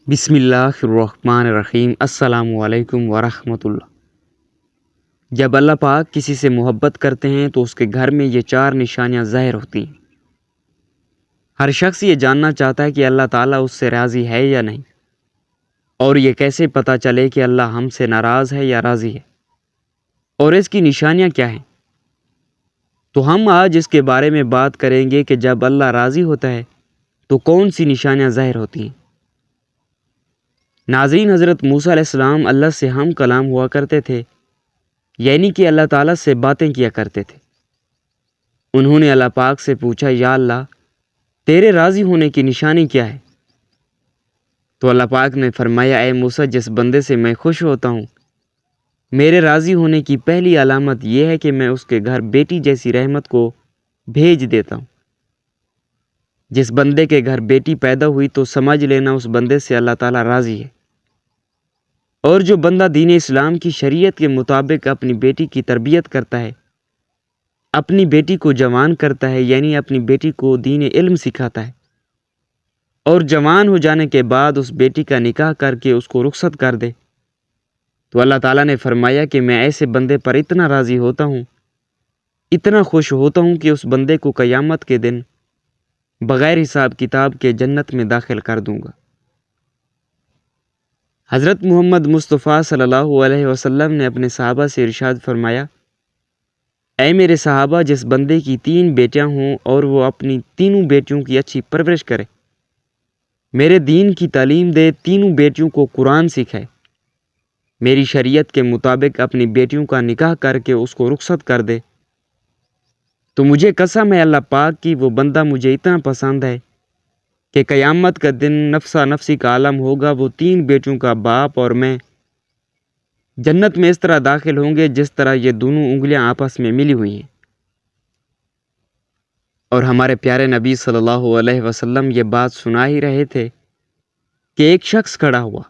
بسم اللہ الرحمن الرحیم۔ السلام علیکم ورحمۃ اللہ۔ جب اللہ پاک کسی سے محبت کرتے ہیں تو اس کے گھر میں یہ 4 نشانیاں ظاہر ہوتی ہیں۔ ہر شخص یہ جاننا چاہتا ہے کہ اللہ تعالیٰ اس سے راضی ہے یا نہیں، اور یہ کیسے پتہ چلے کہ اللہ ہم سے ناراض ہے یا راضی ہے، اور اس کی نشانیاں کیا ہیں۔ تو ہم آج اس کے بارے میں بات کریں گے کہ جب اللہ راضی ہوتا ہے تو کون سی نشانیاں ظاہر ہوتی ہیں۔ ناظرین، حضرت موسیٰ علیہ السلام اللہ سے ہم کلام ہوا کرتے تھے، یعنی کہ اللہ تعالیٰ سے باتیں کیا کرتے تھے۔ انہوں نے اللہ پاک سے پوچھا، یا اللہ، تیرے راضی ہونے کی نشانی کیا ہے؟ تو اللہ پاک نے فرمایا، اے موسیٰ، جس بندے سے میں خوش ہوتا ہوں، میرے راضی ہونے کی پہلی علامت یہ ہے کہ میں اس کے گھر بیٹی جیسی رحمت کو بھیج دیتا ہوں۔ جس بندے کے گھر بیٹی پیدا ہوئی تو سمجھ لینا اس بندے سے اللہ تعالیٰ راضی ہے۔ اور جو بندہ دین اسلام کی شریعت کے مطابق اپنی بیٹی کی تربیت کرتا ہے، اپنی بیٹی کو جوان کرتا ہے، یعنی اپنی بیٹی کو دین علم سکھاتا ہے، اور جوان ہو جانے کے بعد اس بیٹی کا نکاح کر کے اس کو رخصت کر دے، تو اللہ تعالیٰ نے فرمایا کہ میں ایسے بندے پر اتنا راضی ہوتا ہوں، اتنا خوش ہوتا ہوں کہ اس بندے کو قیامت کے دن بغیر حساب کتاب کے جنت میں داخل کر دوں گا۔ حضرت محمد مصطفیٰ صلی اللہ علیہ وسلم نے اپنے صحابہ سے ارشاد فرمایا، اے میرے صحابہ، جس بندے کی 3 بیٹیاں ہوں اور وہ اپنی تینوں بیٹیوں کی اچھی پرورش کرے، میرے دین کی تعلیم دے، تینوں بیٹیوں کو قرآن سکھائے، میری شریعت کے مطابق اپنی بیٹیوں کا نکاح کر کے اس کو رخصت کر دے، تو مجھے قسم ہے اللہ پاک کی، وہ بندہ مجھے اتنا پسند ہے کہ قیامت کا دن نفسا نفسی کا عالم ہوگا، وہ 3 بیٹیوں کا باپ اور میں جنت میں اس طرح داخل ہوں گے جس طرح یہ دونوں انگلیاں آپس میں ملی ہوئی ہیں۔ اور ہمارے پیارے نبی صلی اللہ علیہ وسلم یہ بات سنا ہی رہے تھے کہ ایک شخص کھڑا ہوا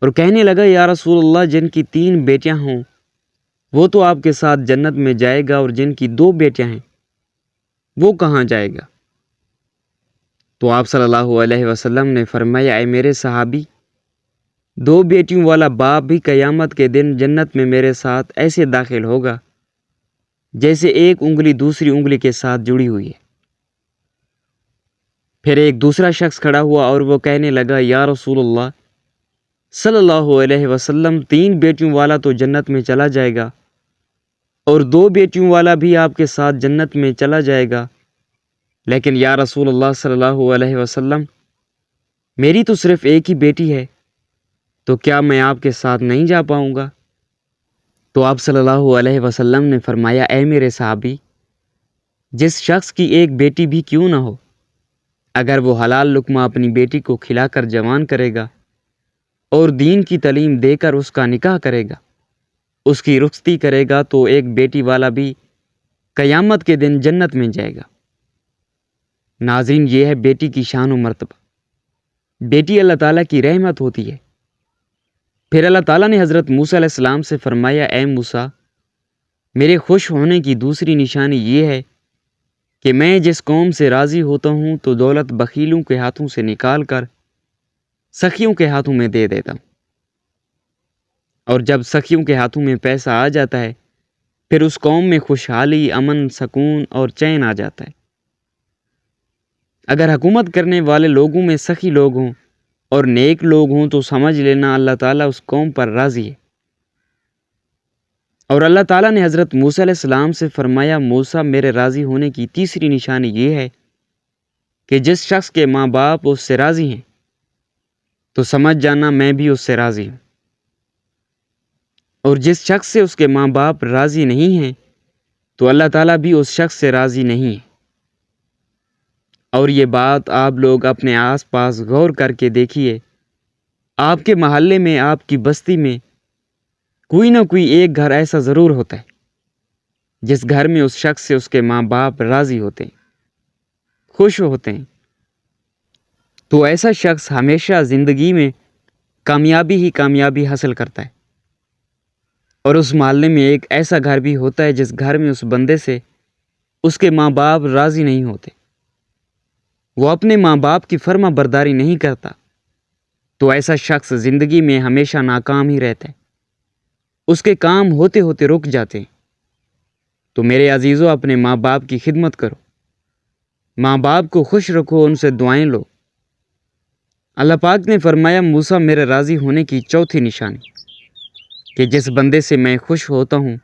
اور کہنے لگا، یا رسول اللہ، جن کی 3 بیٹیاں ہوں وہ تو آپ کے ساتھ جنت میں جائے گا، اور جن کی 2 بیٹیاں ہیں وہ کہاں جائے گا؟ تو آپ صلی اللہ علیہ وسلم نے فرمایا، اے میرے صحابی، 2 بیٹیوں والا باپ بھی قیامت کے دن جنت میں میرے ساتھ ایسے داخل ہوگا جیسے ایک انگلی دوسری انگلی کے ساتھ جڑی ہوئی ہے۔ پھر ایک دوسرا شخص کھڑا ہوا اور وہ کہنے لگا، یا رسول اللہ صلی اللہ علیہ وسلم، 3 بیٹیوں والا تو جنت میں چلا جائے گا، اور 2 بیٹیوں والا بھی آپ کے ساتھ جنت میں چلا جائے گا، لیکن یا رسول اللہ صلی اللہ علیہ وسلم، میری تو صرف ایک ہی بیٹی ہے، تو کیا میں آپ کے ساتھ نہیں جا پاؤں گا؟ تو آپ صلی اللہ علیہ وسلم نے فرمایا، اے میرے صحابی، جس شخص کی ایک بیٹی بھی کیوں نہ ہو، اگر وہ حلال لقمہ اپنی بیٹی کو کھلا کر جوان کرے گا اور دین کی تعلیم دے کر اس کا نکاح کرے گا، اس کی رخصتی کرے گا، تو ایک بیٹی والا بھی قیامت کے دن جنت میں جائے گا۔ ناظرین، یہ ہے بیٹی کی شان و مرتبہ۔ بیٹی اللہ تعالیٰ کی رحمت ہوتی ہے۔ پھر اللہ تعالیٰ نے حضرت موسیٰ علیہ السلام سے فرمایا، اے موسیٰ، میرے خوش ہونے کی دوسری نشانی یہ ہے کہ میں جس قوم سے راضی ہوتا ہوں تو دولت بخیلوں کے ہاتھوں سے نکال کر سخیوں کے ہاتھوں میں دے دیتا ہوں، اور جب سخیوں کے ہاتھوں میں پیسہ آ جاتا ہے پھر اس قوم میں خوشحالی، امن، سکون اور چین آ جاتا ہے۔ اگر حکومت کرنے والے لوگوں میں سخی لوگ ہوں اور نیک لوگ ہوں تو سمجھ لینا اللہ تعالیٰ اس قوم پر راضی ہے۔ اور اللہ تعالیٰ نے حضرت موسیٰ علیہ السلام سے فرمایا، موسیٰ، میرے راضی ہونے کی تیسری نشانی یہ ہے کہ جس شخص کے ماں باپ اس سے راضی ہیں تو سمجھ جانا میں بھی اس سے راضی ہوں، اور جس شخص سے اس کے ماں باپ راضی نہیں ہیں تو اللہ تعالیٰ بھی اس شخص سے راضی نہیں ہے۔ اور یہ بات آپ لوگ اپنے آس پاس غور کر کے دیکھیے، آپ کے محلے میں، آپ کی بستی میں کوئی نہ کوئی ایک گھر ایسا ضرور ہوتا ہے جس گھر میں اس شخص سے اس کے ماں باپ راضی ہوتے ہیں، خوش ہوتے ہیں، تو ایسا شخص ہمیشہ زندگی میں کامیابی ہی کامیابی حاصل کرتا ہے۔ اور اس محلے میں ایک ایسا گھر بھی ہوتا ہے جس گھر میں اس بندے سے اس کے ماں باپ راضی نہیں ہوتے، وہ اپنے ماں باپ کی فرما برداری نہیں کرتا، تو ایسا شخص زندگی میں ہمیشہ ناکام ہی رہتا ہے، اس کے کام ہوتے ہوتے رک جاتے ہیں۔ تو میرے عزیزوں، اپنے ماں باپ کی خدمت کرو، ماں باپ کو خوش رکھو، ان سے دعائیں لو۔ اللہ پاک نے فرمایا موسیٰ میرے راضی ہونے کی چوتھی نشانی کہ جس بندے سے میں خوش ہوتا ہوں۔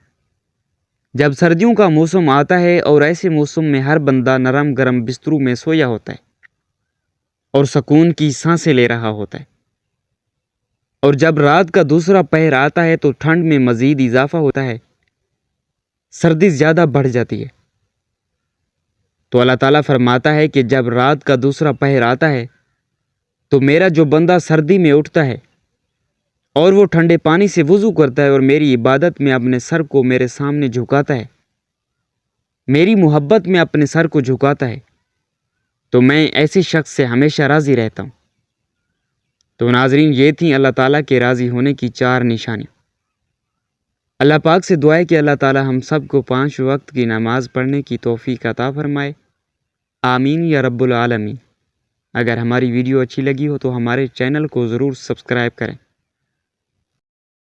جب سردیوں کا موسم آتا ہے اور ایسے موسم میں ہر بندہ نرم گرم بستروں میں سویا ہوتا ہے اور سکون کی سانسیں لے رہا ہوتا ہے، اور جب رات کا دوسرا پہر آتا ہے تو ٹھنڈ میں مزید اضافہ ہوتا ہے، سردی زیادہ بڑھ جاتی ہے۔ تو اللہ تعالیٰ فرماتا ہے کہ جب رات کا دوسرا پہر آتا ہے تو میرا جو بندہ سردی میں اٹھتا ہے اور وہ ٹھنڈے پانی سے وضو کرتا ہے اور میری عبادت میں اپنے سر کو میرے سامنے جھکاتا ہے، میری محبت میں اپنے سر کو جھکاتا ہے، تو میں ایسے شخص سے ہمیشہ راضی رہتا ہوں۔ تو ناظرین، یہ تھیں اللہ تعالیٰ کے راضی ہونے کی 4 نشانیاں۔ اللہ پاک سے دعا ہے کہ اللہ تعالیٰ ہم سب کو 5 وقت کی نماز پڑھنے کی توفیق عطا فرمائے، آمین یا رب العالمین۔ اگر ہماری ویڈیو اچھی لگی ہو تو ہمارے چینل کو ضرور سبسکرائب کریں۔